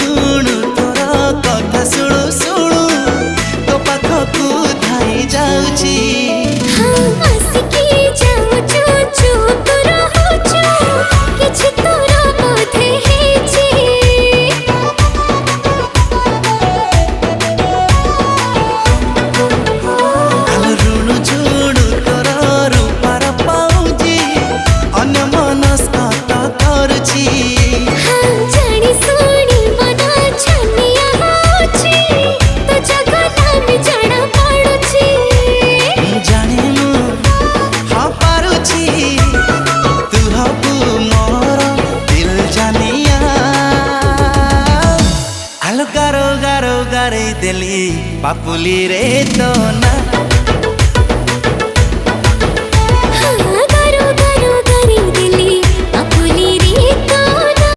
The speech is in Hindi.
गुण तोरा कथा शुणु शुणु तो पाखकू धाई जाऊची। गारो गारो गारे दिली पापुली रे तो ना